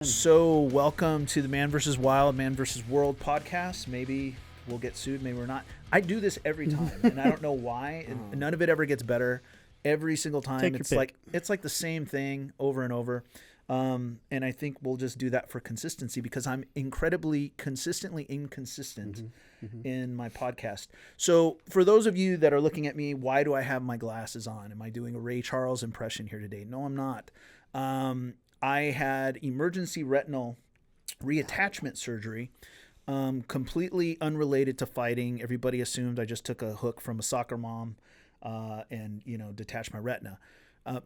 So, welcome to the Manvswld, Manvswld podcast. Maybe we'll get sued, maybe we're not. I do this every time, and I don't know why. And none of it ever gets better. Every single time, it's like the same thing over and over. And I think we'll just do that for consistency because I'm incredibly consistently inconsistent in my podcast. So, for those of you that are looking at me, why do I have my glasses on? Am I doing a Ray Charles impression here today? No, I'm not. I had emergency retinal reattachment surgery, completely unrelated to fighting. Everybody assumed I just took a hook from a soccer mom and, detached my retina.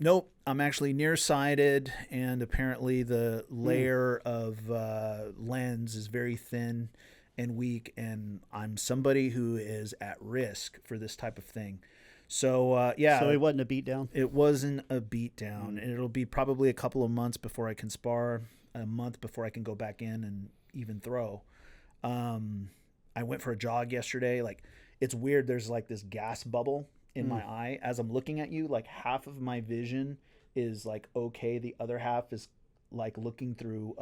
Nope, I'm actually nearsighted, and apparently the layer of lens is very thin and weak, and I'm somebody who is at risk for this type of thing. So, So it wasn't a beatdown? It wasn't a beatdown. And it'll be probably a couple of months before I can spar, a month before I can go back in and even throw. I went for a jog yesterday. Like, it's weird. There's like this gas bubble in my eye. As I'm looking at you, like half of my vision is like okay. The other half is like looking through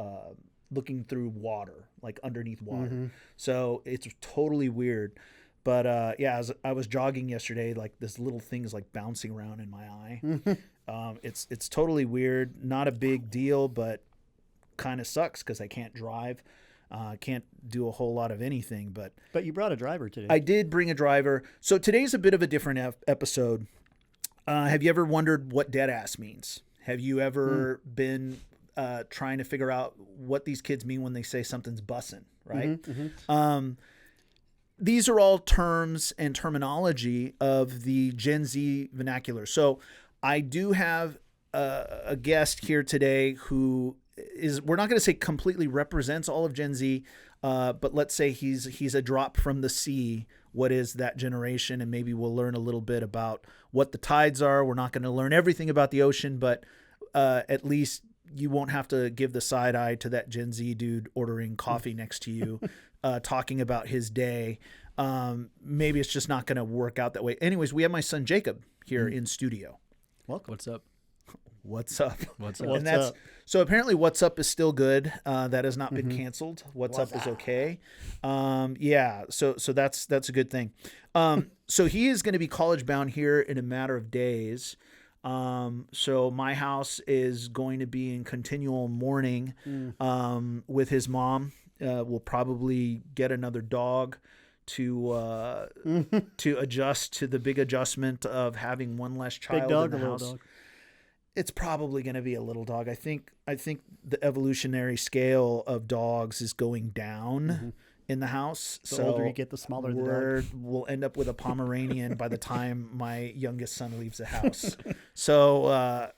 water, like underneath water. So it's totally weird. But as I was jogging yesterday, like this little thing is like bouncing around in my eye. It's totally weird. Not a big deal, but kind of sucks because I can't drive. Can't do a whole lot of anything. But you brought a driver today. I did bring a driver. So today's a bit of a different episode. Have you ever wondered what deadass means? Have you ever been trying to figure out what these kids mean when they say something's bussin', right? These are all terms and terminology of the Gen Z vernacular. So I do have a guest here today who is, we're not going to say completely represents all of Gen Z, but let's say he's a drop from the sea. What is that generation? And maybe we'll learn a little bit about what the tides are. We're not going to learn everything about the ocean, but at least you won't have to give the side eye to that Gen Z dude ordering coffee next to you, talking about his day. Maybe it's just not going to work out that way. Anyways, we have my son Jacob here in studio. Welcome. What's up? What's up? What's up? And that's so apparently what's up is still good. That has not been canceled. What's up is okay. So that's a good thing. So he is going to be college bound here in a matter of days. So my house is going to be in continual mourning with his mom. We'll probably get another dog to adjust to the big adjustment of having one less child Big dog in the or house. little dog? It's probably going to be a little dog. I think the evolutionary scale of dogs is going down in the house. The older you get, the smaller the dog. We'll end up with a Pomeranian by the time my youngest son leaves the house. So,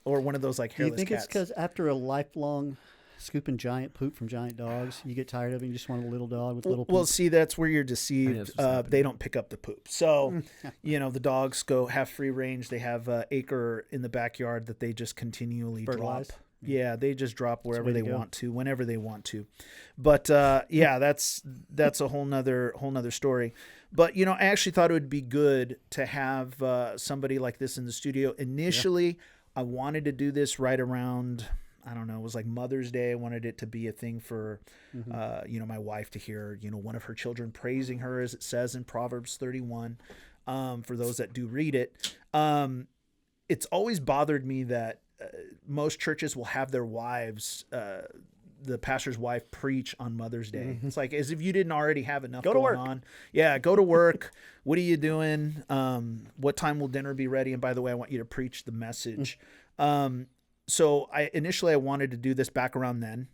or one of those like Do you hairless think cats. it's because after a lifelong scooping giant poop from giant dogs, you get tired of it and you just want a little dog with little poop? Well, see, that's where you're deceived. They don't pick up the poop. So, the dogs have free range. They have an acre in the backyard that they just continually Fertilize? drop. Yeah, they just drop wherever they want to, whenever they want to. But that's a whole nother story. But I actually thought it would be good to have somebody like this in the studio. Initially, I wanted to do this right around, I don't know, it was like Mother's Day. I wanted it to be a thing for, my wife to hear, one of her children praising her, as it says in Proverbs 31, for those that do read it. It's always bothered me that most churches will have their wives, the pastor's wife, preach on Mother's Day. It's like as if you didn't already have enough going on. Yeah, go to work. What are you doing? What time will dinner be ready? And by the way, I want you to preach the message. So I initially wanted to do this back around then.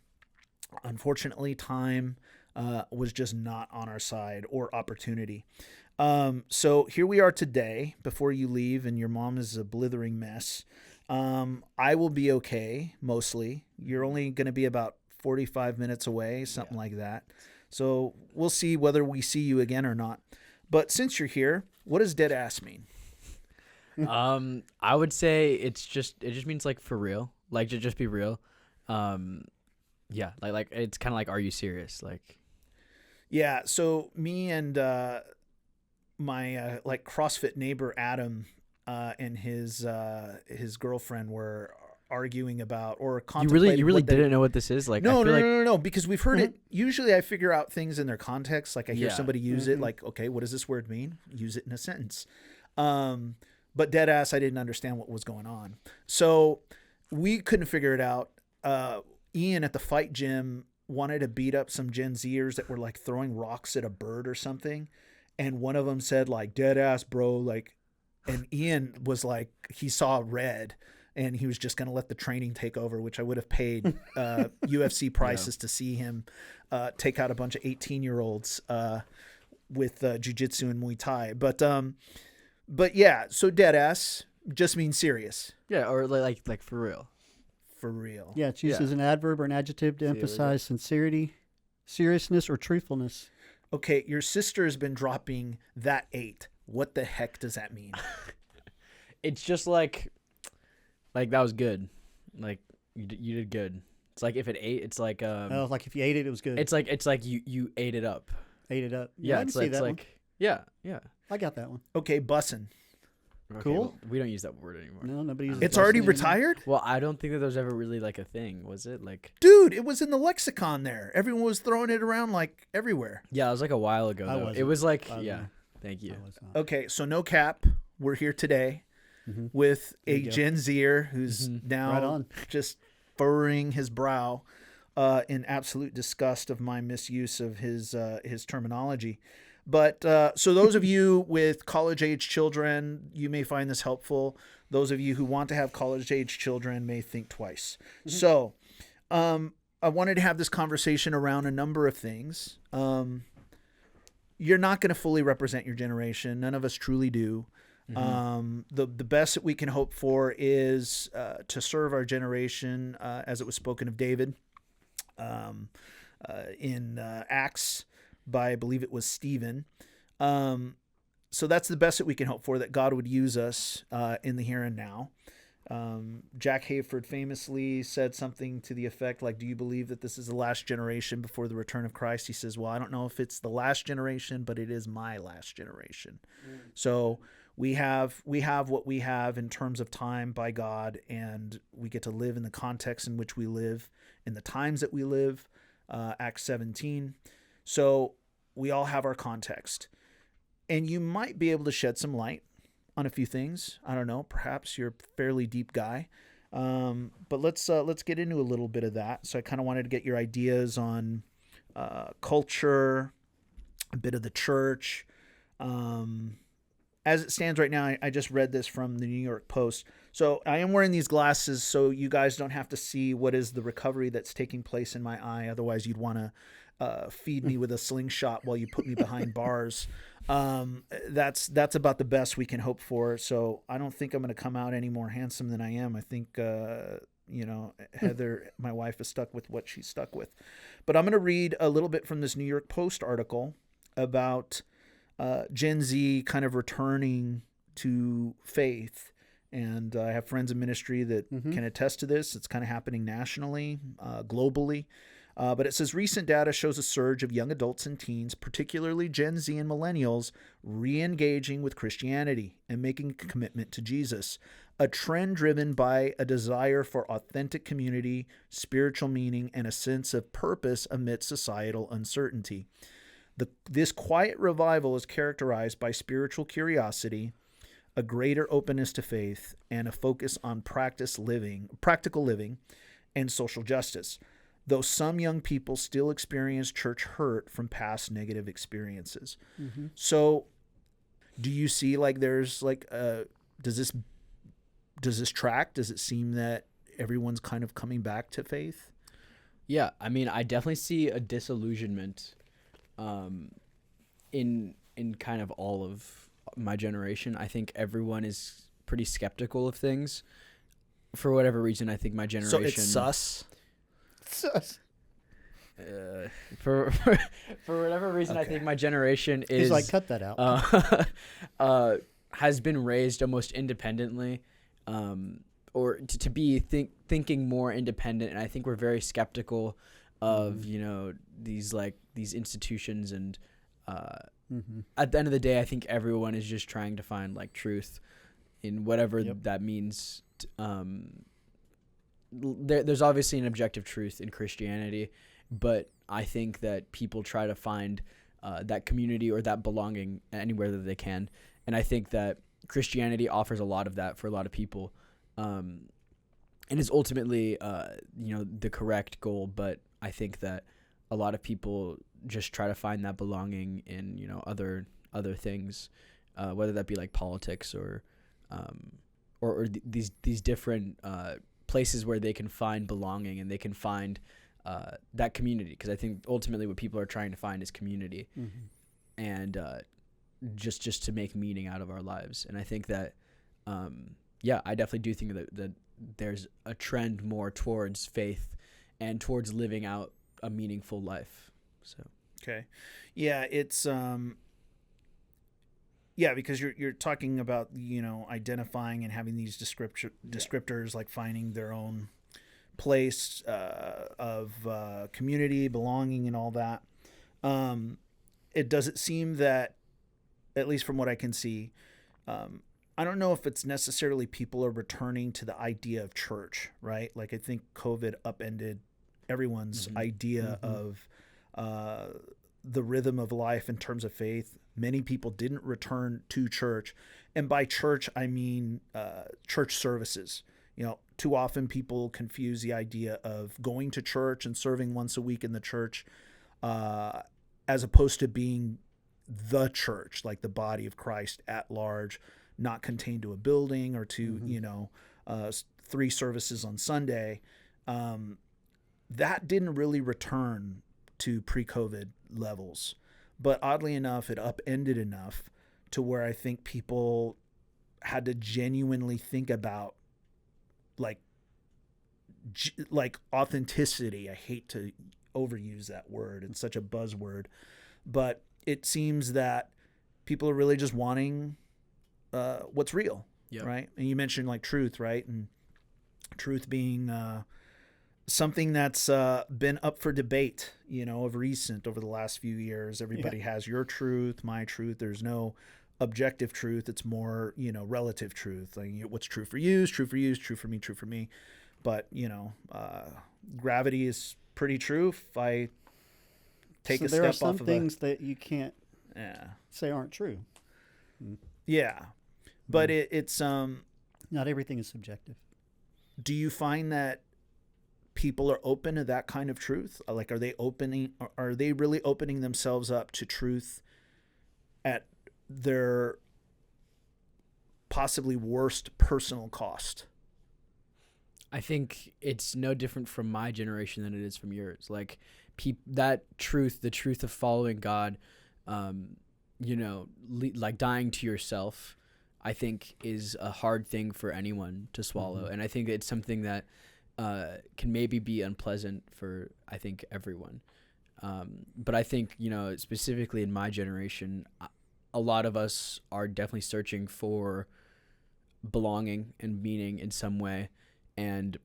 Unfortunately, time was just not on our side or opportunity. So here we are today before you leave and your mom is a blithering mess. I will be okay, mostly. You're only going to be about 45 minutes away, something like that. So we'll see whether we see you again or not. But since you're here, what does dead ass mean? I would say it just means like for real, like to just be real. Like it's kind of like, are you serious? Like, yeah. So me and my like CrossFit neighbor Adam and his girlfriend were arguing about or You contemplating. really didn't know what this is? Like, No, I feel like, no, because we've heard it. Usually I figure out things in their context. Like I hear Yeah. somebody use it, like, okay, what does this word mean? Use it in a sentence. But dead ass, I didn't understand what was going on. So we couldn't figure it out. Ian at the fight gym wanted to beat up some Gen Zers that were like throwing rocks at a bird or something. And one of them said like, dead ass, bro. Like, and Ian was like, he saw red and he was just going to let the training take over, which I would have paid UFC prices to see him take out a bunch of 18-year-olds with jiu-jitsu and Muay Thai. But yeah, so dead ass just means serious. yeah, or like for real. For real. Yeah, it's used as an adverb or an adjective to emphasize sincerity, seriousness, or truthfulness. Okay, your sister has been dropping that 8. What the heck does that mean? It's just like that was good. Like you did good. It's like if it ate, it's like like if you ate it, it was good. It's like you ate it up. Ate it up. Yeah, I can see that one. yeah. I got that one. Okay, bussin. Okay, Cool. well, we don't use that word anymore. No, nobody uses It's bussin already anymore. retired? Well, I don't think that there was ever really like a thing, was it? Like, Dude, it was in the lexicon there. Everyone was throwing it around like everywhere. yeah, it was like a while ago. I Though. It wasn't. was like, I yeah. wasn't. Thank you. I was not. Okay, so no cap. We're here today with a you go. Gen Zer who's Right now on. just furrowing his brow in absolute disgust of my misuse of his terminology. But so those of you with college-age children, you may find this helpful. Those of you who want to have college-age children may think twice. So I wanted to have this conversation around a number of things. You're not going to fully represent your generation. None of us truly do. The best that we can hope for is to serve our generation as it was spoken of David in Acts by, I believe it was Stephen. So that's the best that we can hope for, that God would use us in the here and now. Jack Hayford famously said something to the effect like, do you believe that this is the last generation before the return of Christ? He says, well, I don't know if it's the last generation, but it is my last generation. So we have what we have in terms of time by God, and we get to live in the context in which we live, in the times that we live, Acts 17. So we all have our context, and you might be able to shed some light on a few things. I don't know, perhaps you're a fairly deep guy. But let's get into a little bit of that. So I kind of wanted to get your ideas on culture, a bit of the church. As it stands right now, I just read this from the New York Post. So I am wearing these glasses so you guys don't have to see what is the recovery that's taking place in my eye. Otherwise, you'd want to feed me with a slingshot while you put me behind bars. That's about the best we can hope for. So I don't think I'm going to come out any more handsome than I am. I think, Heather, my wife, is stuck with what she's stuck with. But I'm going to read a little bit from this New York Post article about Gen Z kind of returning to faith. And I have friends in ministry that can attest to this. It's kind of happening nationally, globally. But it says recent data shows a surge of young adults and teens, particularly Gen Z and millennials, re-engaging with Christianity and making a commitment to Jesus, a trend driven by a desire for authentic community, spiritual meaning, and a sense of purpose amidst societal uncertainty. This quiet revival is characterized by spiritual curiosity, a greater openness to faith, and a focus on practical living, and social justice. Though some young people still experience church hurt from past negative experiences. So do you see like there's like does this track? Does it seem that everyone's kind of coming back to faith? Yeah, I mean, I definitely see a disillusionment in kind of all of my generation. I think everyone is pretty skeptical of things. For whatever reason, I think my generation... So it's sus? For whatever reason, I think my generation is... He's like, cut that out. Has been raised almost independently, or to be thinking more independent. And I think we're very skeptical of, these institutions. And at the end of the day, I think everyone is just trying to find like truth in whatever that means. there's obviously an objective truth in Christianity, but I think that people try to find that community or that belonging anywhere that they can. And I think that Christianity offers a lot of that for a lot of people, and is ultimately, the correct goal. But I think that a lot of people just try to find that belonging in, other things, whether that be like politics or these different places where they can find belonging and they can find that community. Because I think ultimately what people are trying to find is community, and just to make meaning out of our lives. And I think that, I definitely do think that there's a trend more towards faith and towards living out a meaningful life. So okay, yeah, it's because you're talking about identifying and having these descriptors, like finding their own place of community, belonging, and all that. It seem that, at least from what I can see, I don't know if it's necessarily people are returning to the idea of church, right? Like, I think COVID upended everyone's idea of the rhythm of life in terms of faith. Many people didn't return to church. And by church, I mean church services. Too often people confuse the idea of going to church and serving once a week in the church as opposed to being the church, like the body of Christ at large, not contained to a building or to, 3 services on Sunday. That didn't really return to pre-COVID levels. But oddly enough, it upended enough to where I think people had to genuinely think about like authenticity. I hate to overuse that word. It's such a buzzword, but it seems that people are really just wanting what's real, right? And you mentioned like truth, right? And truth being something that's been up for debate, over the last few years. Everybody has your truth, my truth. There's no objective truth. It's more, relative truth. Like, what's true for you is true for you, is true for me, true for me. But, gravity is pretty true. If I take a step off of there are some things that you can't say aren't true. Yeah. But it's not everything is subjective. Do you find that people are open to that kind of truth? Like, are they really opening themselves up to truth at their possibly worst personal cost? I think it's no different from my generation than it is from yours. Like, that truth, the truth of following God, like dying to yourself, I think is a hard thing for anyone to swallow. And I think it's something that can maybe be unpleasant for, I think, everyone. But I think, specifically in my generation, a lot of us are definitely searching for belonging and meaning in some way. And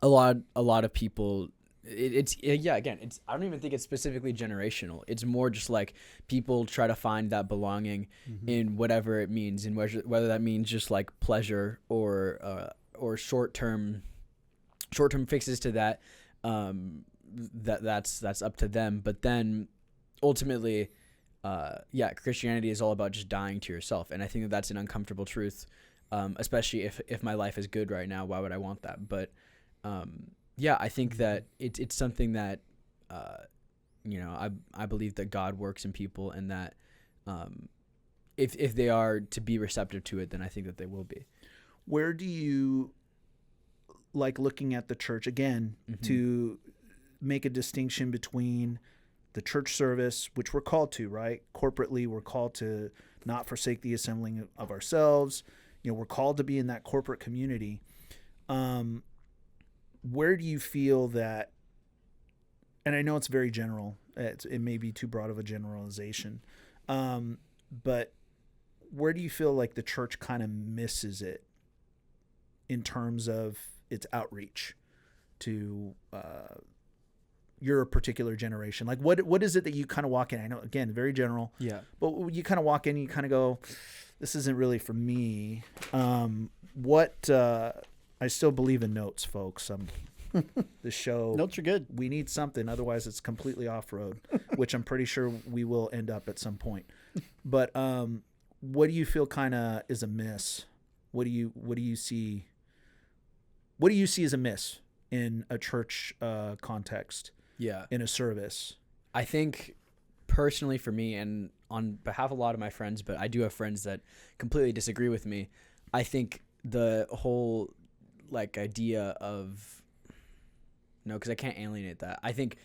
a lot of people, I don't even think it's specifically generational. It's more just like people try to find that belonging in whatever it means, and whether that means just like pleasure or short-term fixes to that. That's up to them. But then ultimately, Christianity is all about just dying to yourself. And I think that that's an uncomfortable truth, especially if my life is good right now. Why would I want that? But I think that it's something that, I believe that God works in people, and that if they are to be receptive to it, then I think that they will be. Where do you like looking at the church again to make a distinction between the church service, which we're called to, right? Corporately, we're called to not forsake the assembling of ourselves. We're called to be in that corporate community. Where do you feel that, and I know it's very general, it may be too broad of a generalization, but where do you feel like the church kind of misses it in terms of its outreach to your particular generation? Like, what is it that you kind of walk in? I know, again, very general. Yeah. But you kind of walk in and you kind of go, this isn't really for me. I still believe in notes, folks. The show Notes are good. We need something, otherwise it's completely off road, which I'm pretty sure we will end up at some point. But what do you feel kind of is a miss? What do you see? What do you see as a miss in a church context? Yeah, in a service. I think personally for me, and on behalf of a lot of my friends, but I do have friends that completely disagree with me. I think the whole like idea of no, because I can't alienate that. I think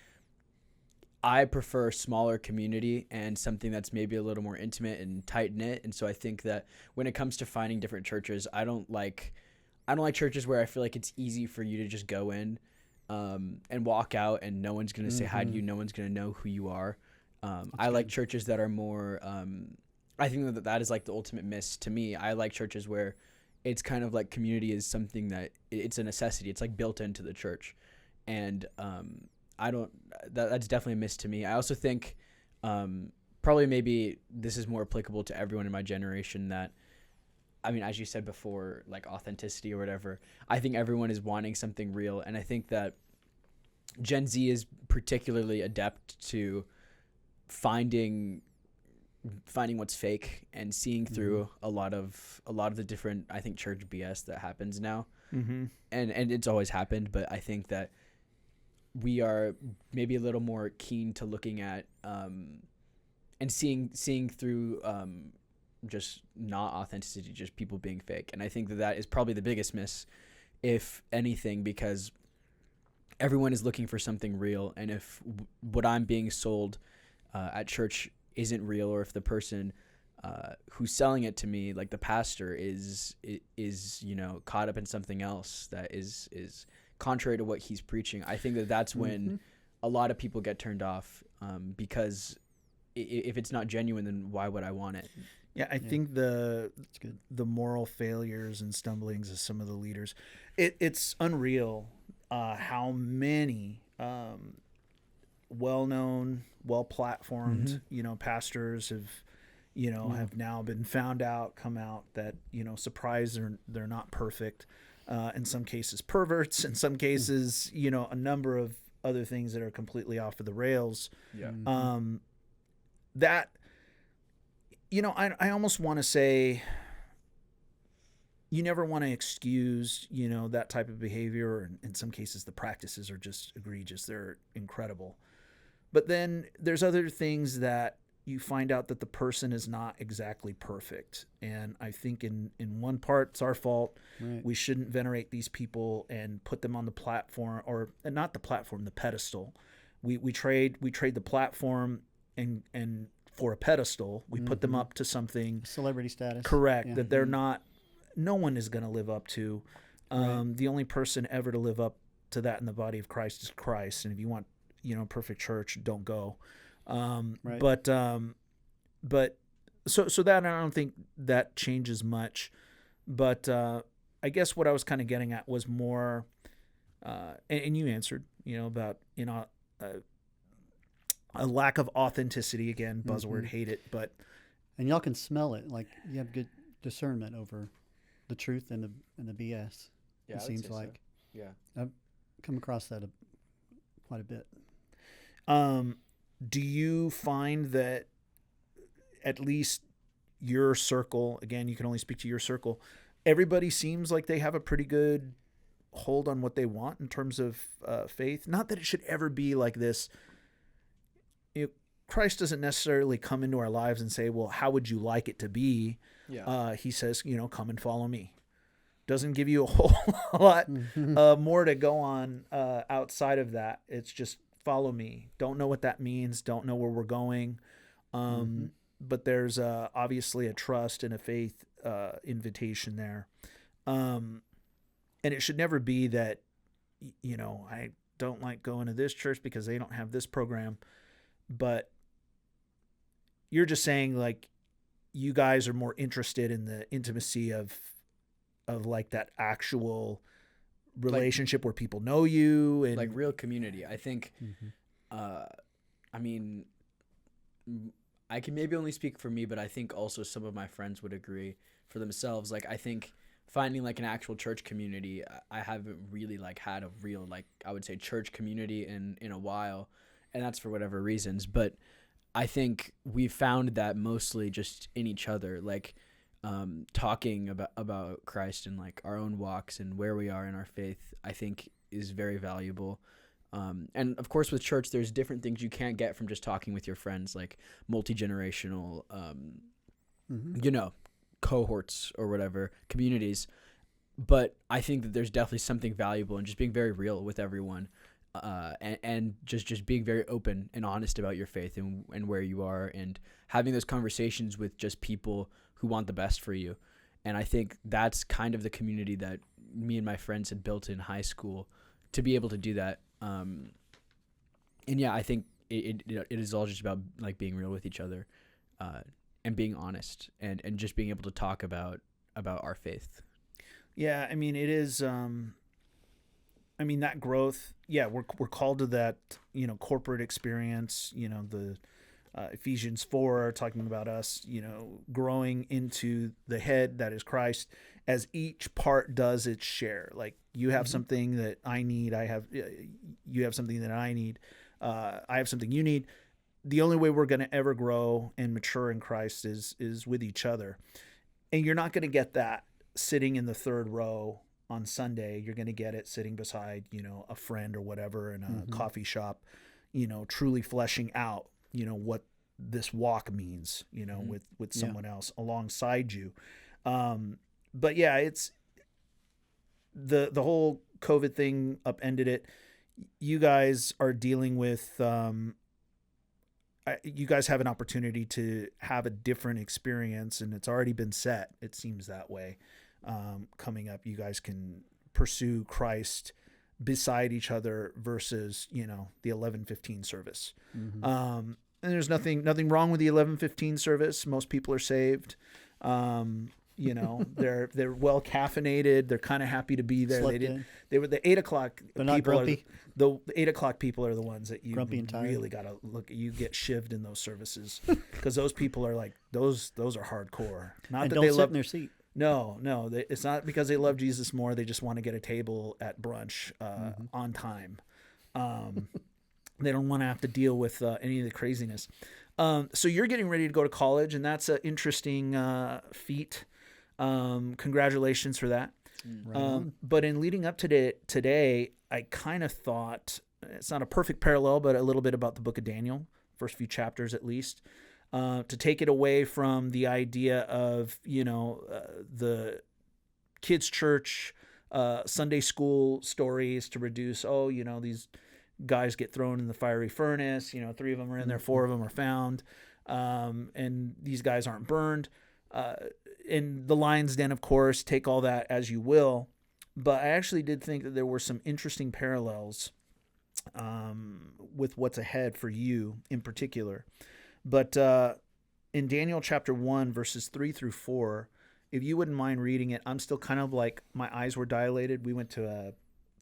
I prefer smaller community and something that's maybe a little more intimate and tight knit. And so I think that when it comes to finding different churches, I don't like churches where I feel like it's easy for you to just go in and walk out and no one's going to say hi to you. No one's going to know who you are. I like churches that are more, I think that is like the ultimate miss to me. I like churches where it's kind of like community is something that it's a necessity. It's like built into the church. And that's definitely a miss to me. I also think probably maybe this is more applicable to everyone in my generation that, I mean, as you said before, like authenticity or whatever, I think everyone is wanting something real. And I think that Gen Z is particularly adept to finding what's fake and seeing through a lot of the different, I think, church BS that happens now. Mm-hmm. And it's always happened, but I think that we are maybe a little more keen to looking at and seeing through just not authenticity, just people being fake. And I think that is probably the biggest miss, if anything, because everyone is looking for something real. And if what I'm being sold at church isn't real, or if the person who's selling it to me, like the pastor, is caught up in something else that is contrary to what he's preaching, I think that's when a lot of people get turned off, because if it's not genuine, then why would I want it? Yeah, I think the moral failures and stumblings of some of the leaders, it's unreal how many well-known, well-platformed, pastors have now been found out, come out that, surprise, they're not perfect. In some cases perverts, in some cases, a number of other things that are completely off of the rails. Yeah. That, I almost want to say you never want to excuse, that type of behavior. Or in some cases, the practices are just egregious. They're incredible. But then there's other things that you find out that the person is not exactly perfect. And I think in one part, it's our fault. Right. We shouldn't venerate these people and put them on the platform, or not the platform, the pedestal. We trade the platform and for a pedestal, we put them up to something. Celebrity status. Correct. Yeah. That they're not, no one is going to live up to. Right. The only person ever to live up to that in the body of Christ is Christ. And if you want, perfect church, don't go. Right. But so that, I don't think that changes much, but, I guess what I was kind of getting at was more, and you answered, about, a lack of authenticity, again, buzzword, hate it, but. And y'all can smell it. Like you have good discernment over the truth and the BS. Yeah, it seems like. So. Yeah. I've come across that quite a bit. Do you find that at least your circle, again, you can only speak to your circle, everybody seems like they have a pretty good hold on what they want in terms of faith? Not that it should ever be like this. Christ doesn't necessarily come into our lives and say, well, how would you like it to be? Yeah. He says, come and follow me. Doesn't give you a whole lot more to go on outside of that. It's just follow me. Don't know what that means. Don't know where we're going. But there's obviously a trust and a faith invitation there. And it should never be that, I don't like going to this church because they don't have this program. But you're just saying, like, you guys are more interested in the intimacy of like that actual relationship, like, where people know you and like real community. I think, I mean, I can maybe only speak for me, but I think also some of my friends would agree for themselves. Like, I think finding like an actual church community, I haven't really like had a real, like, I would say church community in a while, and that's for whatever reasons. But I think we found that mostly just in each other, like talking about Christ and like our own walks and where we are in our faith, I think is very valuable. And of course with church, there's different things you can't get from just talking with your friends, like multi-generational, you know, cohorts or whatever, communities. But I think that there's definitely something valuable in just being very real with everyone, and just being very open and honest about your faith and where you are, and having those conversations with just people who want the best for you. And I think that's kind of the community that me and my friends had built in high school to be able to do that. And yeah, I think it is all just about like being real with each other, and being honest and just being able to talk about our faith. Yeah, I mean, it is. I mean, that growth. Yeah, we're called to that. You know, corporate experience. You know, the Ephesians 4 talking about us. You know, growing into the head that is Christ, as each part does its share. Like you have something that I need. You have something that I need. I have something you need. The only way we're going to ever grow and mature in Christ is with each other. And you're not going to get that sitting in the third row on Sunday. You're going to get it sitting beside, you know, a friend or whatever in a coffee shop, you know, truly fleshing out, you know, what this walk means, you know, with someone else alongside you. But yeah, it's the whole COVID thing upended it. You guys are dealing with, you guys have an opportunity to have a different experience, and it's already been set. It seems that way. Coming up, you guys can pursue Christ beside each other versus, you know, the 11:15 service. And there's nothing wrong with the 11:15 service. Most people are saved. You know, they're well caffeinated. They're kind of happy to be there. They were the 8 o'clock. They're not grumpy. The 8 o'clock people are the ones that you really got to look at. You get shivved in those services because those people are like those are hardcore. Not and that don't they sit love in their seat. No, it's not because they love Jesus more. They just want to get a table at brunch on time. They don't want to have to deal with any of the craziness. So you're getting ready to go to college, and that's an interesting feat. Congratulations for that. But in leading up to today, I kind of thought, it's not a perfect parallel, but a little bit about the book of Daniel, first few chapters at least, to take it away from the idea of, you know, the kids' church, Sunday school stories to reduce, oh, you know, these guys get thrown in the fiery furnace, you know, 3 of them are in there, 4 of them are found, and these guys aren't burned. In the lion's den, of course, take all that as you will. But I actually did think that there were some interesting parallels with what's ahead for you in particular. But in Daniel chapter 1, verses 3 through 4, if you wouldn't mind reading it, I'm still kind of like, my eyes were dilated. We went to a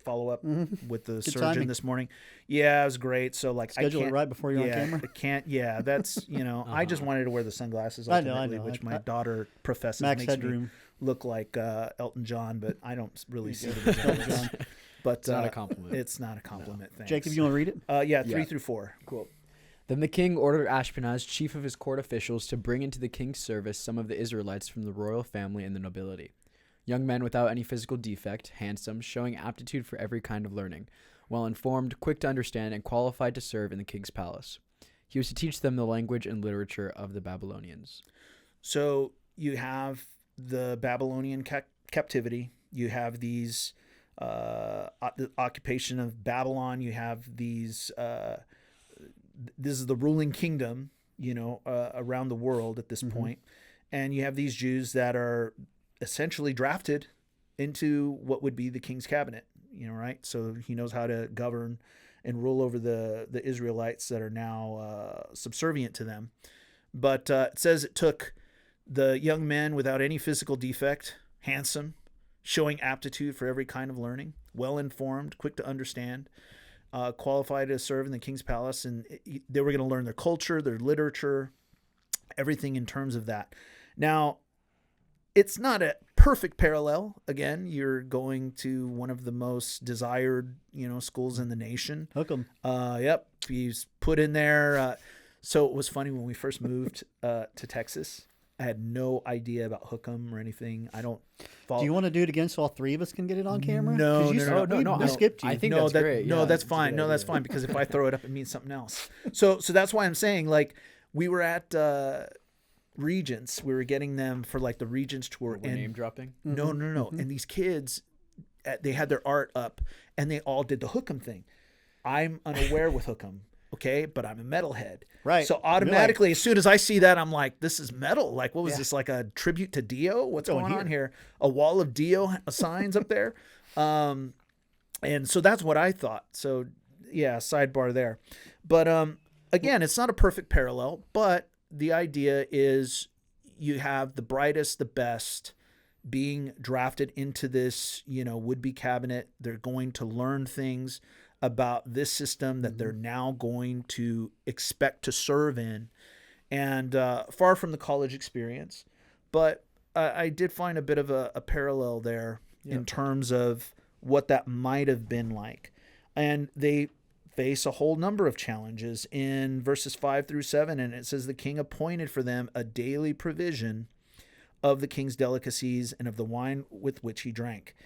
follow-up with the surgeon this morning. Yeah, it was great. So like, schedule it right before you're on camera. I can't. Yeah, that's, you know, I just wanted to wear the sunglasses ultimately, which my daughter professes Max makes headroom. me look like Elton John, but I don't really see it as Elton John. But it's not a compliment. It's not a compliment. No. Thanks. Jacob, you want to read it? Yeah, 3 through 4. Cool. Then the king ordered Ashpenaz, chief of his court officials, to bring into the king's service some of the Israelites from the royal family and the nobility. Young men without any physical defect, handsome, showing aptitude for every kind of learning, well-informed, quick to understand, and qualified to serve in the king's palace. He was to teach them the language and literature of the Babylonians. So you have the Babylonian captivity. You have these the occupation of Babylon. You have these. This is the ruling kingdom, you know, around the world at this point, and you have these Jews that are essentially drafted into what would be the king's cabinet, you know, right? So he knows how to govern and rule over the Israelites that are now subservient to them. But it says it took the young men without any physical defect, handsome, showing aptitude for every kind of learning, well-informed, quick to understand, qualified to serve in the king's palace. And they were going to learn their culture, their literature, everything in terms of that. Now, it's not a perfect parallel. Again, you're going to one of the most desired, schools in the nation. Hook 'em. Yep. He's put in there. So it was funny when we first moved to Texas. I had no idea about Hook'em or anything. I don't follow. Do you want to do it again so all three of us can get it on camera? No. We skipped you. I think that's great. No, Yeah, that's fine. No, that's fine because if I throw it up, it means something else. So that's why I'm saying, like, we were at Regents. We were getting them for like the Regents tour. We're name dropping? No. And these kids, they had their art up and they all did the Hook'em thing. I'm unaware with Hook'em. Okay, but I'm a metalhead. Right. So automatically, as soon as I see that, I'm like, this is metal. Like, what was this, like a tribute to Dio? What's going on here? A wall of Dio signs up there? And so that's what I thought. So, yeah, sidebar there. But, again, it's not a perfect parallel, but the idea is you have the brightest, the best being drafted into this, would-be cabinet. They're going to learn things about this system that they're now going to expect to serve in, and far from the college experience. But I did find a bit of a parallel there in terms of what that might have been like. And they face a whole number of challenges in verses 5 through 7, and it says the king appointed for them a daily provision of the king's delicacies and of the wine with which he drank.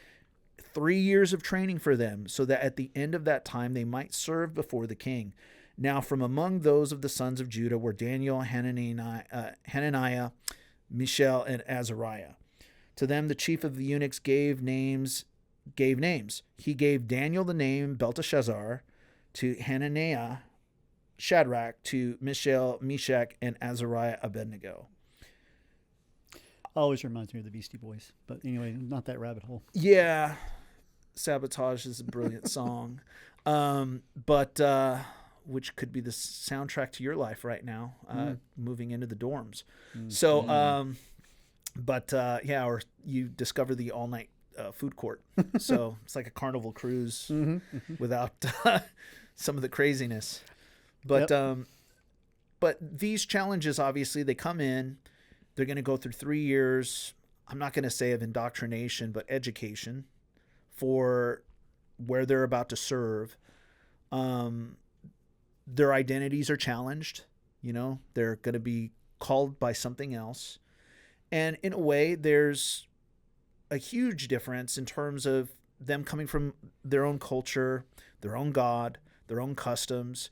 3 years of training for them, so that at the end of that time they might serve before the king. Now from among those of the sons of Judah were Daniel, Hananiah, Mishael, and Azariah. To them the chief of the eunuchs gave names. He gave Daniel the name Belteshazzar, to Hananiah Shadrach, to Mishael Meshach, and Azariah Abednego. Always reminds me of the Beastie Boys. But anyway, not that rabbit hole. Yeah. Sabotage is a brilliant song. But which could be the soundtrack to your life right now, moving into the dorms. So, or you discover the all-night food court. So it's like a carnival cruise without some of the craziness. But but these challenges, obviously, they come in. They're going to go through 3 years. I'm not going to say of indoctrination, but education for where they're about to serve. Their identities are challenged. They're going to be called by something else. And in a way, there's a huge difference in terms of them coming from their own culture, their own God, their own customs.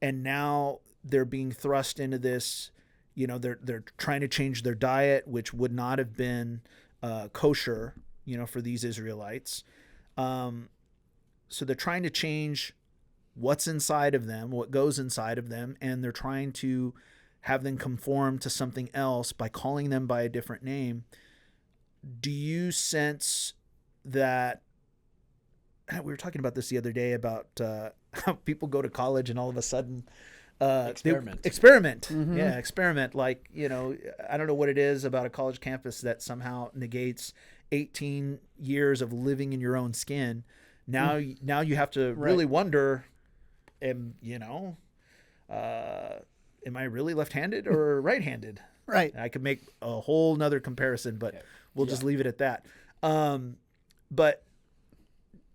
And now they're being thrust into this. They're trying to change their diet, which would not have been kosher, for these Israelites. So they're trying to change what's inside of them, what goes inside of them, and they're trying to have them conform to something else by calling them by a different name. Do you sense that? We were talking about this the other day about how people go to college and all of a sudden experiment. Yeah, experiment. Like, I don't know what it is about a college campus that somehow negates 18 years of living in your own skin. Now you have to really wonder, am I really left-handed or right-handed? Right. I could make a whole nother comparison, but we'll just leave it at that. But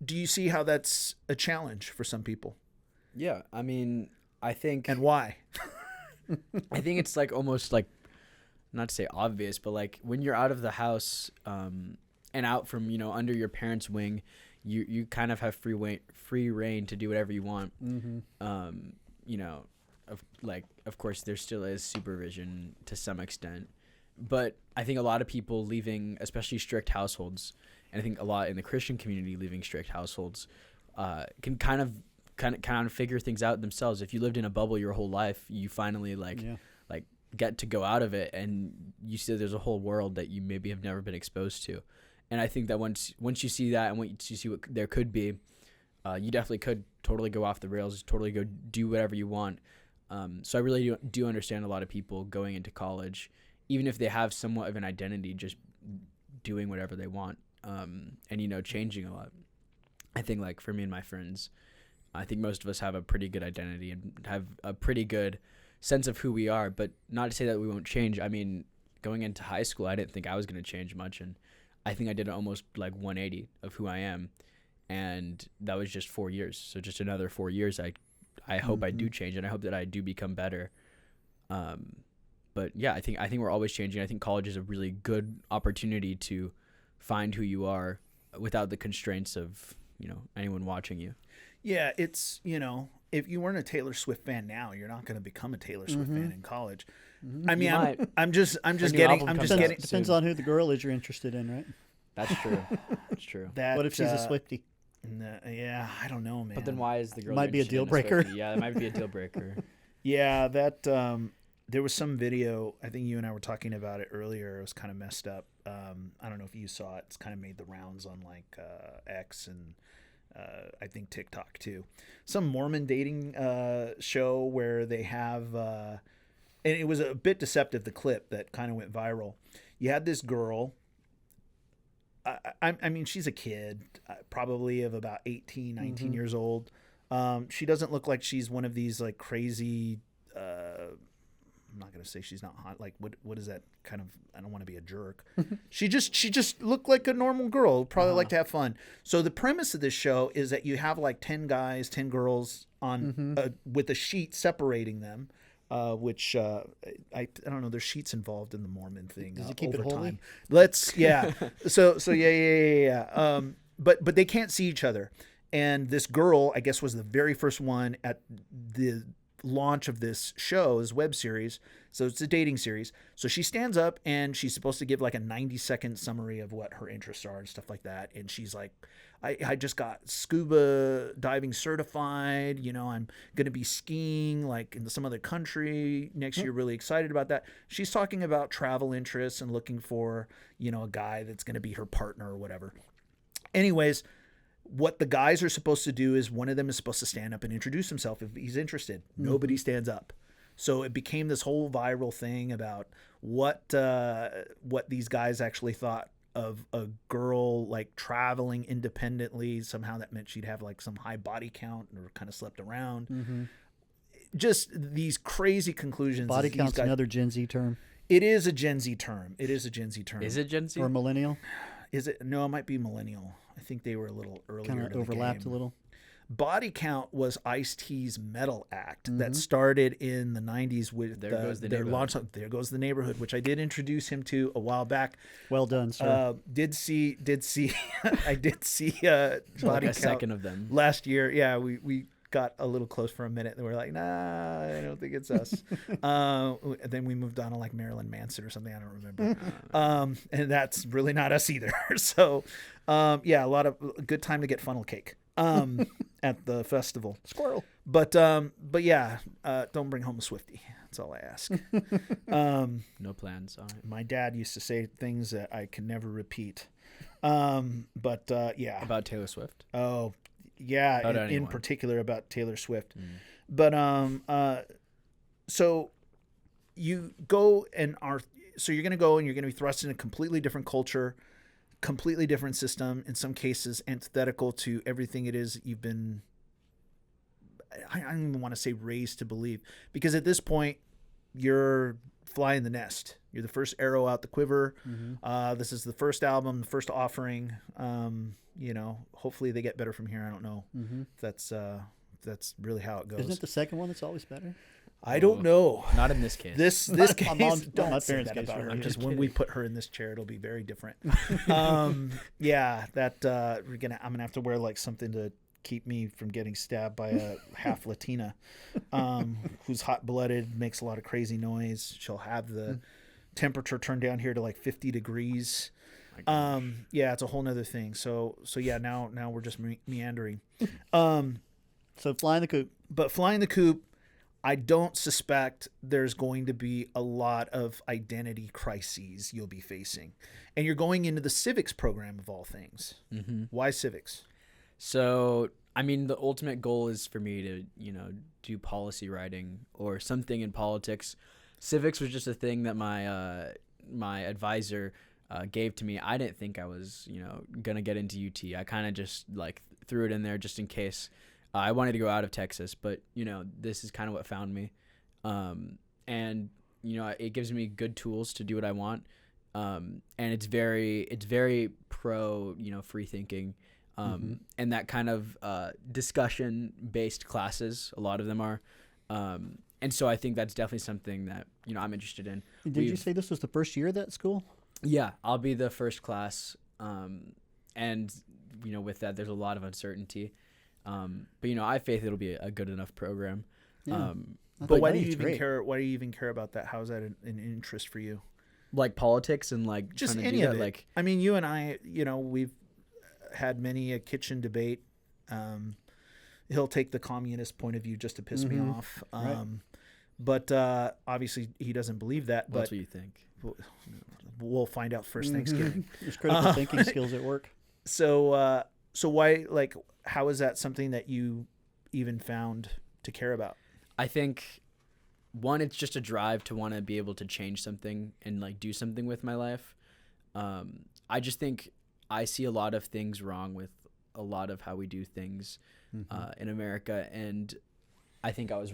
do you see how that's a challenge for some people? Yeah, I mean, I think... And why? I think it's like almost like, not to say obvious, but like when you're out of the house and out from, under your parents' wing, you kind of have free reign to do whatever you want. Of course, there still is supervision to some extent. But I think a lot of people leaving, especially strict households, and I think a lot in the Christian community leaving strict households, can kind of figure things out themselves. If you lived in a bubble your whole life, you finally get to go out of it, and you see there's a whole world that you maybe have never been exposed to. And I think that once you see that and once you see what there could be, you definitely could totally go off the rails, totally go do whatever you want. So I really do understand a lot of people going into college, even if they have somewhat of an identity, just doing whatever they want, and changing a lot. I think like for me and my friends, I think most of us have a pretty good identity and have a pretty good sense of who we are, but not to say that we won't change. I mean, going into high school, I didn't think I was going to change much, and I think I did almost like 180 of who I am. And that was just 4 years. So just another 4 years, I hope I do change, and I hope that I do become better. But yeah, I think we're always changing. I think college is a really good opportunity to find who you are without the constraints of, anyone watching you. Yeah, it's, if you weren't a Taylor Swift fan now, you're not going to become a Taylor Swift fan in college. I mean, I'm just getting. Depends on who the girl is you're interested in, right? That's true. That's true. What if she's a Swiftie? Yeah, I don't know, man. But then why is the girl might be a deal breaker? Yeah, that might be a deal breaker. Yeah, that there was some video. I think you and I were talking about it earlier. It was kind of messed up. I don't know if you saw it. It's kind of made the rounds on like X and I think TikTok too. Some Mormon dating show where they have, and it was a bit deceptive. The clip that kind of went viral. You had this girl. I mean, she's a kid, probably of about 18, 19 years old. She doesn't look like she's one of these like crazy, I'm not going to say she's not hot. Like what is that kind of, I don't want to be a jerk. She just looked like a normal girl, probably like to have fun. So the premise of this show is that you have like 10 guys, 10 girls on with a sheet separating them. Which I don't know. There's sheets involved in the Mormon thing. Does it keep it holy? So yeah. But they can't see each other. And this girl, I guess, was the very first one at the launch of this show, this web series. So it's a dating series. So she stands up and she's supposed to give like a 90-second summary of what her interests are and stuff like that. And she's like, I just got scuba diving certified. I'm going to be skiing like in some other country next year. Really excited about that. She's talking about travel interests and looking for, a guy that's going to be her partner or whatever. Anyways, what the guys are supposed to do is one of them is supposed to stand up and introduce himself if he's interested. Nobody stands up. So it became this whole viral thing about what these guys actually thought of a girl like traveling independently. Somehow that meant she'd have like some high body count or kind of slept around. Just these crazy conclusions. Body count's another Gen Z term. It is a Gen Z term. Is it Gen Z? Or millennial? Is it? No, it might be millennial. I think they were a little earlier. Kind of overlapped a little. Body count was Ice-T's Metal Act that started in the 90s with their launch. There Goes the Neighborhood, which I did introduce him to a while back. Well done, sir. Did see I did see Body like Count second of them last year. Yeah, we got a little close for a minute and we're like, nah, I don't think it's us. Then we moved on to like Marilyn Manson or something, I don't remember. And that's really not us either. So yeah, a good time to get funnel cake at the festival. Squirrel. But yeah, don't bring home a Swiftie. That's all I ask. No plans. All right. My dad used to say things that I can never repeat. Yeah. About Taylor Swift. Oh, yeah, in particular about Taylor Swift. But so you go and you're going to go and you're going to be thrust in a completely different culture, completely different system, in some cases antithetical to everything it is you've been, I don't even want to say raised to believe, because at this point you're flying the nest. You're the first arrow out the quiver. This is the first album, the first offering. Hopefully they get better from here. I don't know. That's really how it goes. Isn't it the second one that's always better? I don't know. Not in this case. This case, don't say that about her. Because when we put her in this chair, it'll be very different. Yeah, that I'm gonna have to wear like something to keep me from getting stabbed by a half Latina, who's hot-blooded, makes a lot of crazy noise. She'll have the temperature turned down here to like 50 degrees. Yeah, it's a whole nother thing. So yeah, now we're just meandering. So flying the coop. But flying the coop, I don't suspect there's going to be a lot of identity crises you'll be facing. And you're going into the civics program of all things. Why civics? So, I mean, the ultimate goal is for me to, do policy writing or something in politics. Civics was just a thing that my advisor gave to me. I didn't think I was, gonna get into UT. I kind of just like threw it in there just in case. I wanted to go out of Texas, but this is kind of what found me. And it gives me good tools to do what I want. and it's very pro, free thinking, and that kind of discussion based classes. A lot of them are, and so I think that's definitely something that I'm interested in. Did you say this was the first year of that school? Yeah, I'll be the first class, and with that, there's a lot of uncertainty, but I have faith it'll be a good enough program. Yeah. But why do you even care? Why do you even care about that? How is that an interest for you? Like politics and like just trying to any do of that, it. like I mean, you and I, we've had many a kitchen debate. He'll take the communist point of view just to piss me off. Right. But obviously he doesn't believe that. Well, but that's what you think. We'll find out first Thanksgiving. There's critical thinking skills at work. So why, like, how is that something that you even found to care about? I think, one, it's just a drive to want to be able to change something and like do something with my life. I just think I see a lot of things wrong with a lot of how we do things in America, and I think I was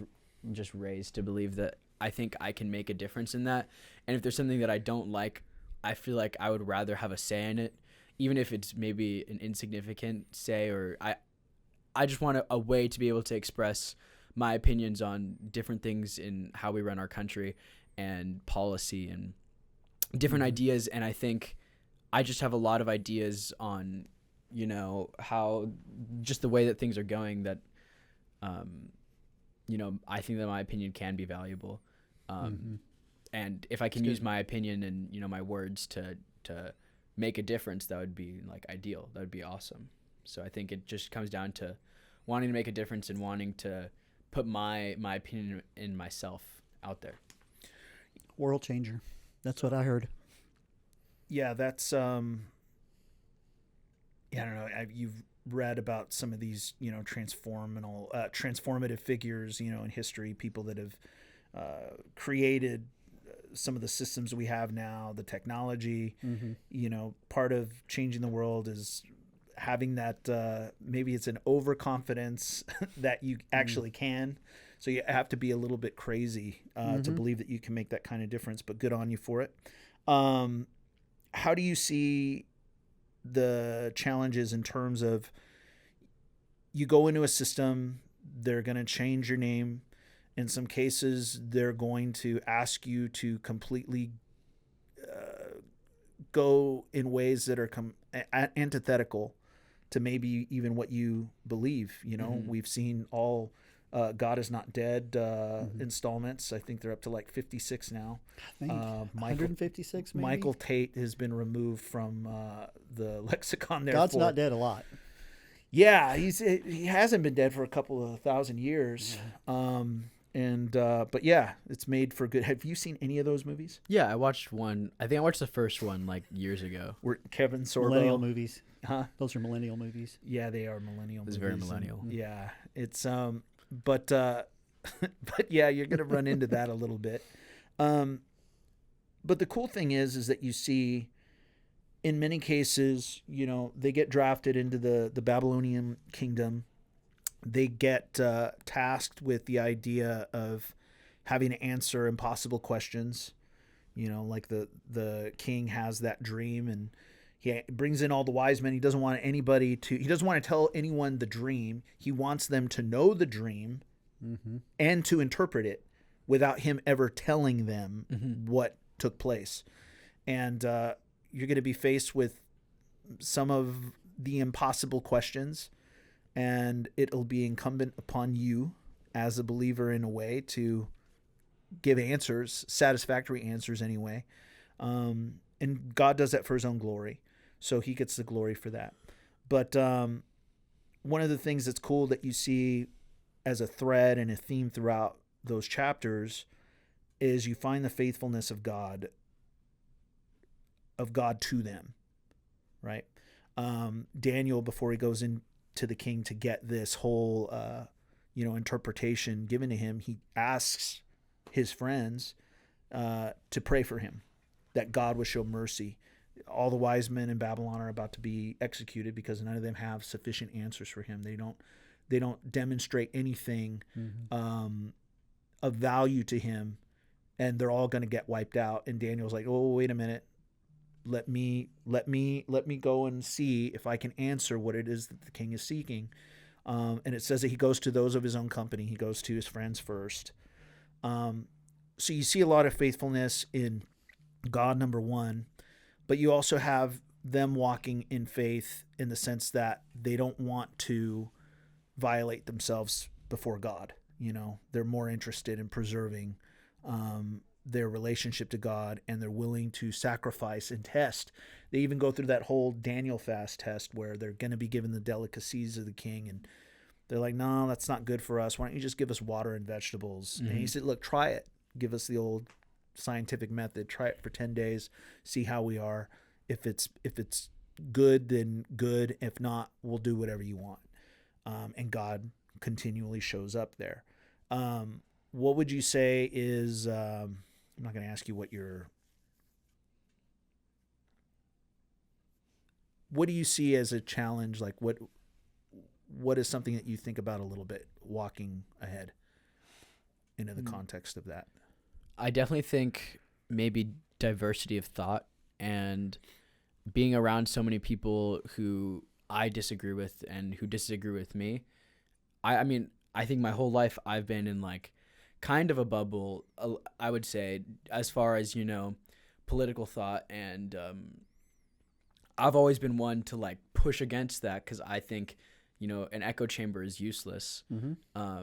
just raised to believe that I think I can make a difference in that. And if there's something that I don't like, I feel like I would rather have a say in it, even if it's maybe an insignificant say, or I just want a way to be able to express my opinions on different things in how we run our country and policy and different ideas. And I think I just have a lot of ideas on, how just the way that things are going that, I think that my opinion can be valuable. And if I can use my opinion and, my words to make a difference, that would be like ideal. That would be awesome. So I think it just comes down to wanting to make a difference and wanting to put my opinion in myself out there. World changer. That's what I heard. Yeah, that's I don't know. You've read about some of these, transformative figures, in history, people that have created some of the systems we have now, the technology. Part of changing the world is having that maybe it's an overconfidence that you actually can. So you have to be a little bit crazy to believe that you can make that kind of difference, but good on you for it. How do you see the challenges in terms of you go into a system, they're going to change your name. In some cases, they're going to ask you to completely go in ways that are antithetical to maybe even what you believe. We've seen all God is Not Dead installments. I think they're up to like 56 now. 156 maybe? Michael Tate has been removed from the lexicon there. God's not dead a lot. Yeah, he hasn't been dead for a couple of thousand years. But yeah, it's made for good. Have you seen any of those movies? Yeah, I watched one. I think I watched the first one like years ago. Kevin Sorbo. Millennial movies. Huh? Those are millennial movies. Yeah, they are millennial movies. It's very millennial. Yeah, it's but yeah, you're gonna run into that a little bit. But the cool thing is that you see, in many cases, they get drafted into the Babylonian kingdom. They get tasked with the idea of having to answer impossible questions. Like the king has that dream and he brings in all the wise men. He doesn't want to tell anyone the dream. He wants them to know the dream and to interpret it without him ever telling them what took place. And you're going to be faced with some of the impossible questions, and it'll be incumbent upon you as a believer in a way to give answers, satisfactory answers anyway. And God does that for his own glory. So he gets the glory for that. But one of the things that's cool that you see as a thread and a theme throughout those chapters is you find the faithfulness of God to them, right? Daniel, before he goes into the king to get this whole, interpretation given to him, he asks his friends to pray for him, that God would show mercy. All the wise men in Babylon are about to be executed because none of them have sufficient answers for him. They don't demonstrate anything of value to him, and they're all going to get wiped out. And Daniel's like, oh, wait a minute. let me go and see if I can answer what it is that the king is seeking. And it says that he goes to those of his own company. He goes to his friends first. So you see a lot of faithfulness in God, number one, but you also have them walking in faith in the sense that they don't want to violate themselves before God. You know, they're more interested in preserving their relationship to God, and they're willing to sacrifice and test. They even go through that whole Daniel fast test where they're going to be given the delicacies of the king, and they're like, no, that's not good for us. Why don't you just give us water and vegetables? Mm-hmm. And he said, look, try it. Give us the old scientific method. Try it for 10 days. See how we are. If it's good, then good. If not, we'll do whatever you want. And God continually shows up there. What would you say is, I'm not going to ask you what do you see as a challenge? Like what is something that you think about a little bit walking ahead into the context of that? I definitely think maybe diversity of thought and being around so many people who I disagree with and who disagree with me. I mean, I think my whole life I've been in like kind of a bubble, I would say, as far as, you know, political thought. And I've always been one to like push against that because I think, you know, an echo chamber is useless. Mm-hmm.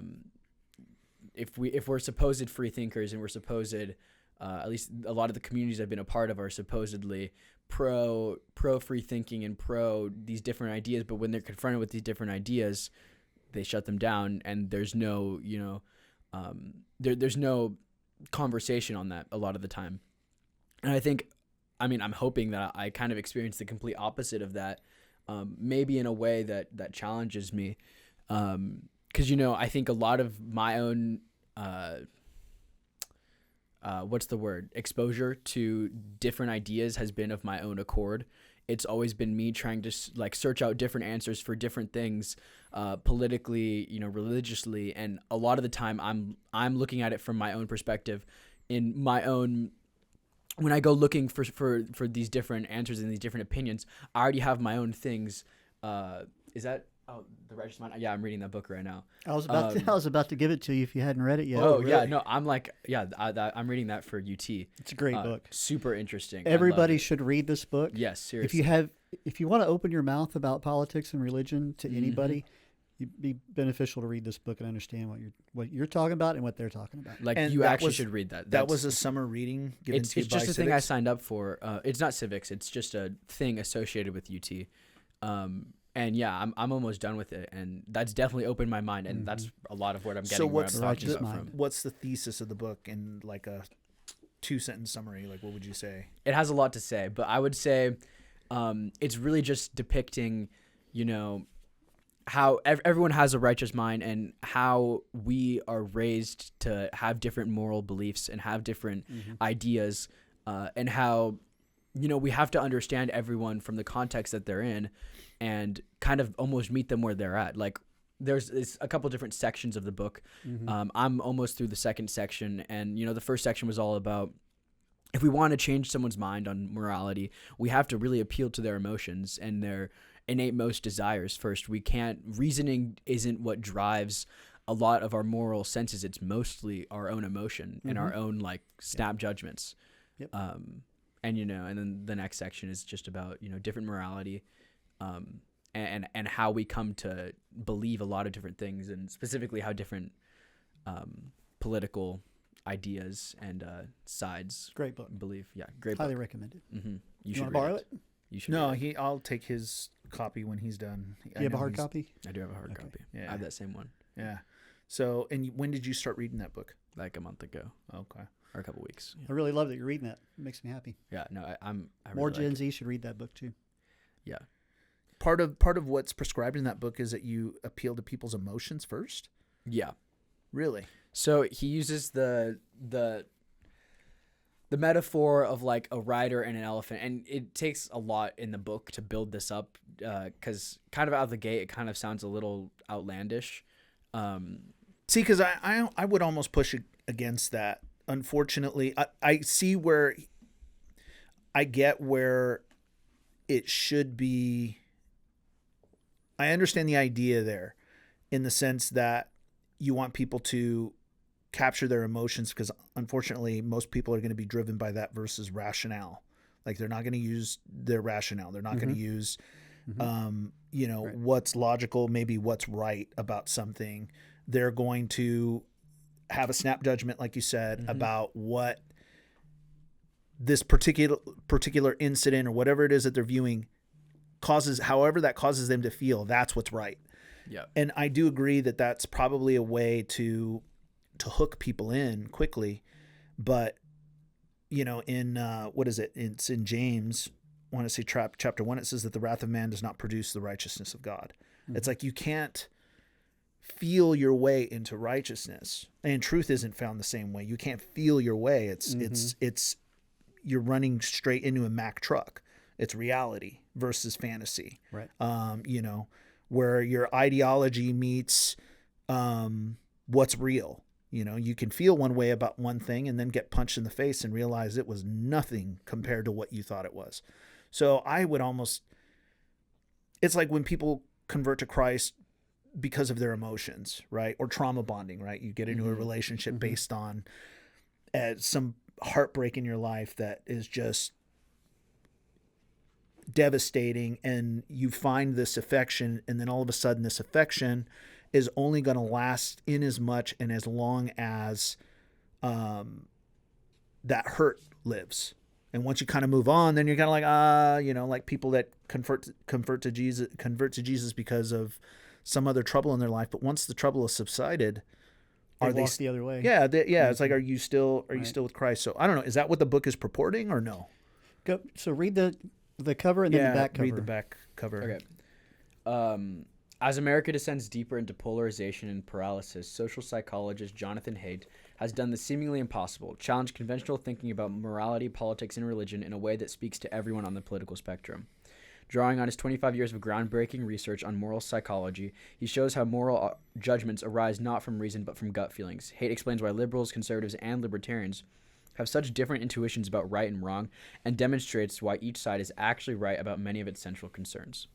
If we're supposed free thinkers and we're supposed, at least a lot of the communities I've been a part of are supposedly pro free thinking and pro these different ideas, but when they're confronted with these different ideas, they shut them down, and there's no, you know, there's no conversation on that a lot of the time. And I think, I mean, I'm hoping that I kind of experience the complete opposite of that, maybe in a way that challenges me. Because, you know, I think a lot of my own, exposure to different ideas has been of my own accord. It's always been me trying to like search out different answers for different things, politically, you know, religiously. And a lot of the time I'm looking at it from my own perspective in my own, when I go looking for these different answers and these different opinions, I already have my own things. Is that, The Righteous Mind? Yeah, I'm reading that book right now. I was about to give it to you if you hadn't read it yet. Oh, really? Yeah, no, I'm like, yeah, I'm reading that for UT. It's a great book. Super interesting. Everybody should read this book. Yes, seriously. If you want to open your mouth about politics and religion to anybody, it'd be beneficial to read this book and understand what you're talking about and what they're talking about. Like, and you actually should read that. That was a summer reading given to you by just a civics? thing I signed up for. It's not civics. It's just a thing associated with UT. And yeah, I'm almost done with it, and that's definitely opened my mind, and that's a lot of what I'm getting. So what's the thesis of the book in like a 2-sentence summary? Like, what would you say? It has a lot to say, but I would say it's really just depicting, you know, how everyone has a righteous mind and how we are raised to have different moral beliefs and have different ideas, and how, you know, we have to understand everyone from the context that they're in and kind of almost meet them where they're at. Like, there's a couple different sections of the book. I'm almost through the second section, and, you know, the first section was all about, if we want to change someone's mind on morality, we have to really appeal to their emotions and their innate most desires first. Reasoning isn't what drives a lot of our moral senses. It's mostly our own emotion and our own like snap judgments. Yep. And, you know, and then the next section is just about, you know, different morality, and how we come to believe a lot of different things, and specifically how different political ideas and sides. Great book. Believe. Yeah, great Highly book. recommended. Mm-hmm. You want to borrow it? You should. No, I'll take his copy when he's done. You have a hard copy? I do have a hard copy. Yeah. I have that same one. Yeah. So, and when did you start reading that book? Like a month ago. Okay. Or a couple weeks. I really love that you're reading that. It makes me happy. Yeah. No, I More really Gen Z should read that book too. Yeah. Part of what's prescribed in that book is that you appeal to people's emotions first? Yeah. Really? So he uses the metaphor of like a rider and an elephant, and it takes a lot in the book to build this up, because kind of out of the gate it kind of sounds a little outlandish. See, because I would almost push against that. Unfortunately, I see where I get where it should be. I understand the idea there in the sense that you want people to capture their emotions, because unfortunately most people are going to be driven by that versus rationale. Like they're not going to use their rationale. They're not going to use, right. what's logical, maybe what's right about something. They're going to have a snap judgment, like you said, about what this particular incident or whatever it is that they're viewing causes, however that causes them to feel. That's what's right. Yeah. And I do agree that that's probably a way to hook people in quickly. But, in, what is it? It's in James, I want to say chapter 1, it says that the wrath of man does not produce the righteousness of God. It's like you can't feel your way into righteousness, and truth isn't found the same way. You can't feel your way. It's you're running straight into a Mack truck. It's reality versus fantasy. Right. Where your ideology meets what's real. You can feel one way about one thing and then get punched in the face and realize it was nothing compared to what you thought it was. So I would it's like when people convert to Christ because of their emotions, right? Or trauma bonding, right? You get into a relationship based on some heartbreak in your life that is just devastating, and you find this affection, and then all of a sudden this affection is only going to last in as much and as long as that hurt lives. And once you kind of move on, then you're kind of like, like people that convert to Jesus because of some other trouble in their life. But once the trouble has subsided, they walk the other way. Yeah, it's like, are you still with Christ? So I don't know. Is that what the book is purporting or no? So read the cover and then the back cover. Read the back cover. Okay. As America descends deeper into polarization and paralysis, social psychologist Jonathan Haidt has done the seemingly impossible, challenged conventional thinking about morality, politics, and religion in a way that speaks to everyone on the political spectrum. Drawing on his 25 years of groundbreaking research on moral psychology, he shows how moral judgments arise not from reason but from gut feelings. Haidt explains why liberals, conservatives, and libertarians have such different intuitions about right and wrong, and demonstrates why each side is actually right about many of its central concerns.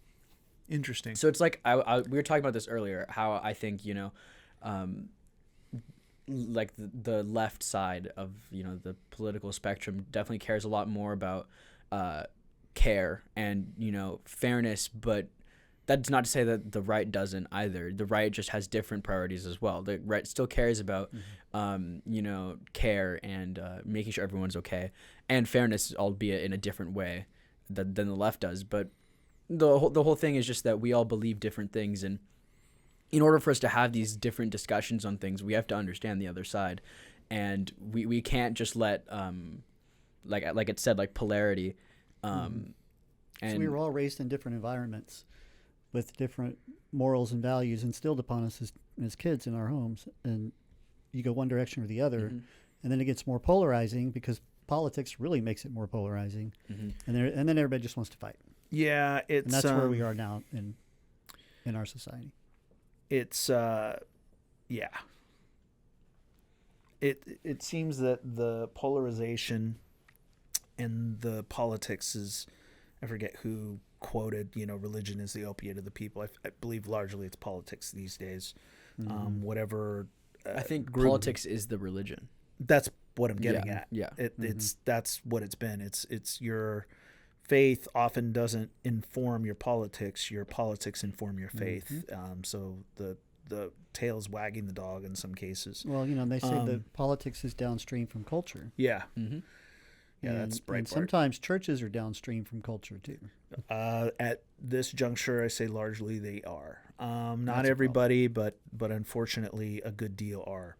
Interesting. So it's like we were talking about this earlier, how I think, like the left side of, the political spectrum definitely cares a lot more about care and, fairness, but that's not to say that the right doesn't either. The right just has different priorities as well. The right still cares about, care and making sure everyone's okay, and fairness, albeit in a different way than the left does. But the whole thing is just that we all believe different things, and in order for us to have these different discussions on things, we have to understand the other side, and we can't just let like it said, like polarity. And so we were all raised in different environments with different morals and values instilled upon us as kids in our homes, and you go one direction or the other, and then it gets more polarizing because politics really makes it more polarizing, and then everybody just wants to fight. Yeah, and that's where we are now in our society. It's It seems that the polarization in the politics is, I forget who quoted, religion is the opiate of the people. I believe largely it's politics these days. Whatever. I think politics is the religion. That's what I'm getting at. Yeah. That's what it's been. It's your faith often doesn't inform your politics. Your politics inform your faith. So the tail's wagging the dog in some cases. Well, they say that politics is downstream from culture. Yeah. Yeah, that's Breitbart. And sometimes churches are downstream from culture too. At this juncture, I say largely they are. Not everybody, but unfortunately a good deal are.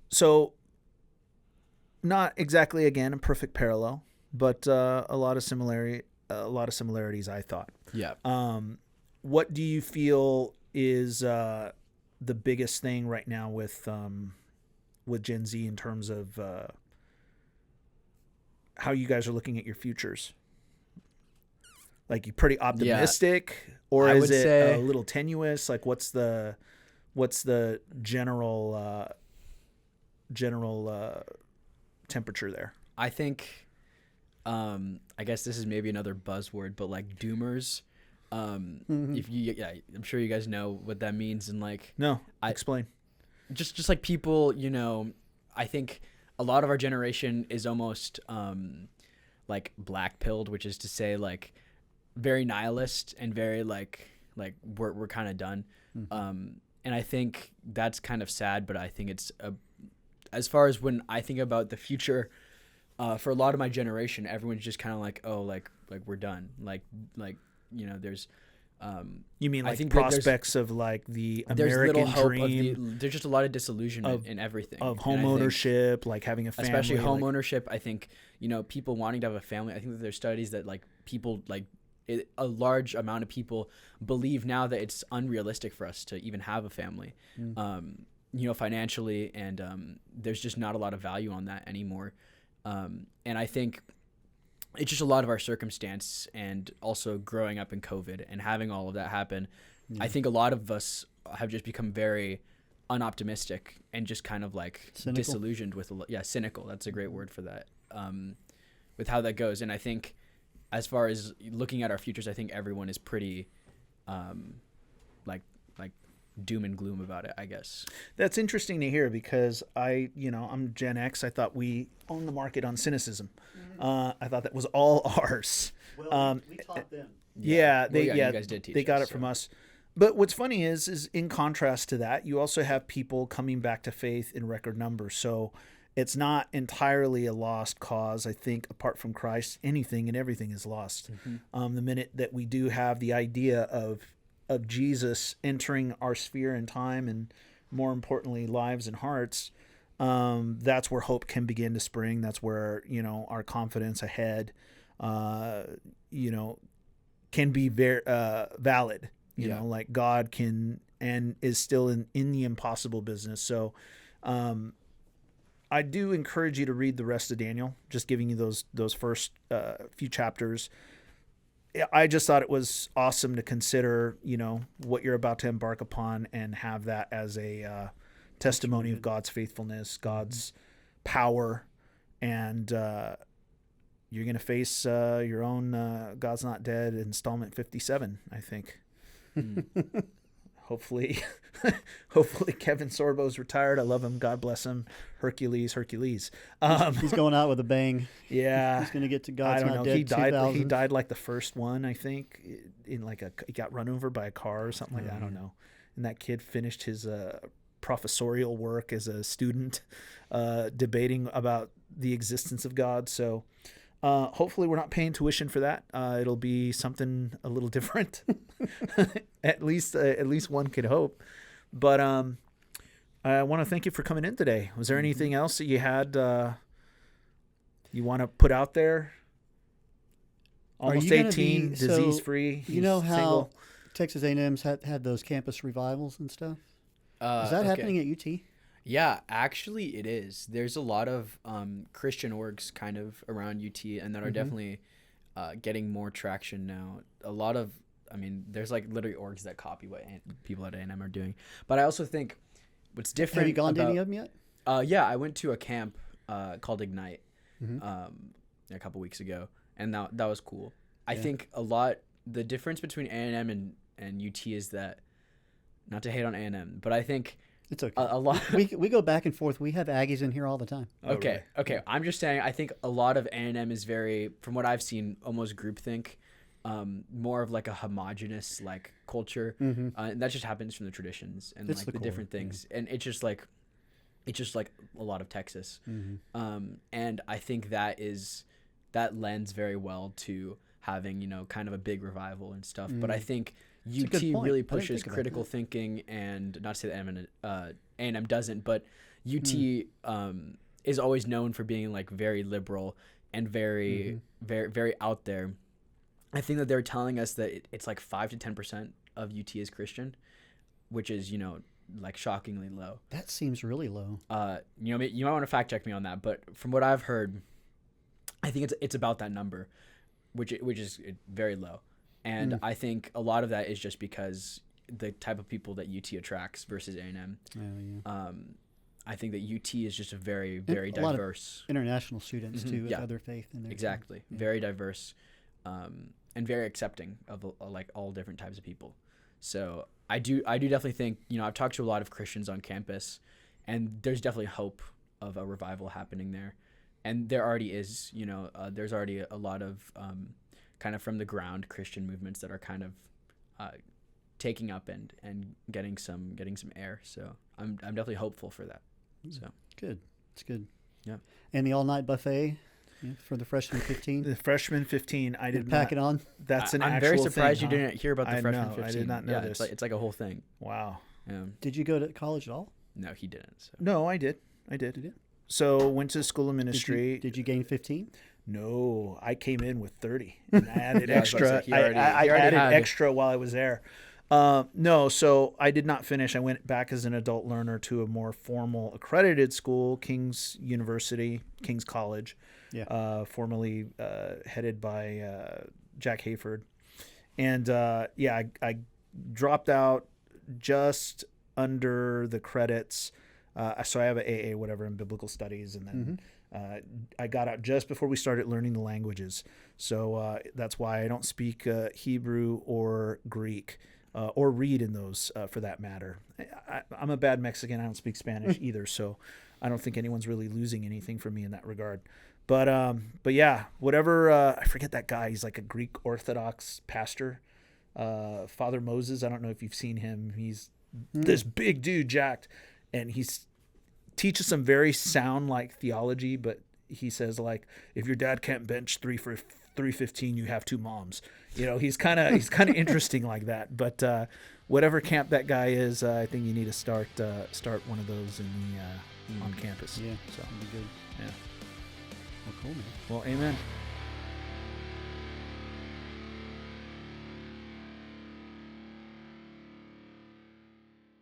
So not exactly, again, a perfect parallel, but a lot of similarities, I thought. Yeah. What do you feel is the biggest thing right now with Gen Z in terms of how you guys are looking at your futures? Like, you pretty optimistic, or is it a little tenuous? Like, what's the general temperature there? I think I guess this is maybe another buzzword, but like doomers. If you, yeah, I'm sure you guys know what that means. And like, No, explain. Just like people, you know, I think a lot of our generation is almost like black pilled, which is to say like very nihilist and very like we're kind of done. And I think that's kind of sad, but I think it's as far as when I think about the future, for a lot of my generation, everyone's just kind of like, oh, like we're done. Like, you know, there's, You mean I like think prospects of like the there's American little hope dream there's just a lot of disillusionment in everything. of And home I think, ownership, like having a family, especially home like, ownership. I think, you know, people wanting to have a family. I think that there's studies that like people like a large amount of people believe now that it's unrealistic for us to even have a family, you know, financially, and there's just not a lot of value on that anymore. And I think it's just a lot of our circumstance, and also growing up in COVID and having all of that happen. I think a lot of us have just become very unoptimistic and just kind of like Cynical? disillusioned with cynical. That's a great word for that. With how that goes. And I think as far as looking at our futures, I think everyone is pretty like doom and gloom about it, I guess. That's interesting to hear, because I'm Gen X. I thought we owned the market on cynicism. I thought that was all ours. Well, we taught them. Yeah, you guys did teach they got us, it from us. But what's funny is in contrast to that, you also have people coming back to faith in record numbers. So it's not entirely a lost cause. I think apart from Christ, anything and everything is lost. The minute that we do have the idea of Jesus entering our sphere and time, and more importantly, lives and hearts, that's where hope can begin to spring. That's where, you know, our confidence ahead, you know, can be very valid. You know, like God can and is still in the impossible business. So I do encourage you to read the rest of Daniel, just giving you those first few chapters. I just thought it was awesome to consider, you know, what you're about to embark upon, and have that as a testimony of God's faithfulness, God's power, and you're going to face your own God's Not Dead installment 57, I think. Hopefully Kevin Sorbo's retired. I love him. God bless him. Hercules. He's going out with a bang. Yeah. He's going to get to God's I don't Not know. Dead He died. 2000. He died like the first one, I think, in like he got run over by a car or something like that. I don't know. And that kid finished his professorial work as a student, debating about the existence of God. So hopefully we're not paying tuition for that. It'll be something a little different. At least one could hope. But I want to thank you for coming in today. Was there anything else that you had you want to put out there? Almost 18, disease-free. You know how single. Texas A&M's had those campus revivals and stuff? Is that happening at UT? Yeah, actually it is. There's a lot of Christian orgs kind of around UT, and that are definitely getting more traction now. A lot of, there's like literally orgs that copy what people at A&M are doing. But I also think what's different. Have you gone to any of them yet? Yeah, I went to a camp called Ignite a couple weeks ago, and that was cool. I think the difference between A&M and UT is that, not to hate on A&M, but I think it's okay. A lot. we go back and forth. We have Aggies in here all the time. Okay. I'm just saying, I think a lot of A&M is very, from what I've seen, almost groupthink, more of like a homogenous like culture, and that just happens from the traditions and It's like the the core, different things, and it's just like a lot of Texas, and I think that lends very well to having kind of a big revival and stuff. But I think UT really pushes critical thinking, and not to say that A&M doesn't, but UT is always known for being like very liberal and very, very, very out there. I think that they're telling us that it's like 5 to 10% of UT is Christian, which is, like shockingly low. That seems really low. You might want to fact check me on that, but from what I've heard, I think it's about that number, which is very low. And I think a lot of that is just because the type of people that UT attracts versus A&M. I think that UT is just a very, very a lot of diverse, international students too, with Yeah. other faith in there. exactly, Yeah. very diverse, and very accepting of like all different types of people. So I do definitely think, I've talked to a lot of Christians on campus, and there's definitely hope of a revival happening there, and there already is. There's already a lot of kind of from the ground Christian movements that are kind of taking up and getting some air. So I'm definitely hopeful for that. So Good. It's good. Yeah. And the all-night buffet for the freshman 15. The freshman 15, I did pack not. it on. That's an I'm actual very surprised thing, you huh? didn't hear about the I freshman know, 15. I did not know yeah, this. It's like a whole thing. Wow. Yeah. Did you go to college at all? No, he didn't. So. No, I did. You did? So went to school of ministry. Did you gain 15? No, I came in with 30. And I added Yeah, I was about to extra. say, he already I added had- extra while I was there. No, so I did not finish. I went back as an adult learner to a more formal accredited school, King's University, King's College, formerly headed by Jack Hayford. And I dropped out just under the credits. So I have an AA, whatever, in biblical studies, and then I got out just before we started learning the languages. So that's why I don't speak Hebrew or Greek. Or read in those, for that matter. I'm a bad Mexican. I don't speak Spanish either, so I don't think anyone's really losing anything from me in that regard. But yeah, whatever. I forget that guy. He's like a Greek Orthodox pastor, Father Moses. I don't know if you've seen him. He's this big dude, jacked, and he's teaches some very sound like theology. But he says, like, if your dad can't bench 315, you have two moms. He's kind of interesting like that. But whatever camp that guy is, I think you need to start one of those in the on campus. Yeah, so that'd be good. yeah. Well, cool, man. Well, amen.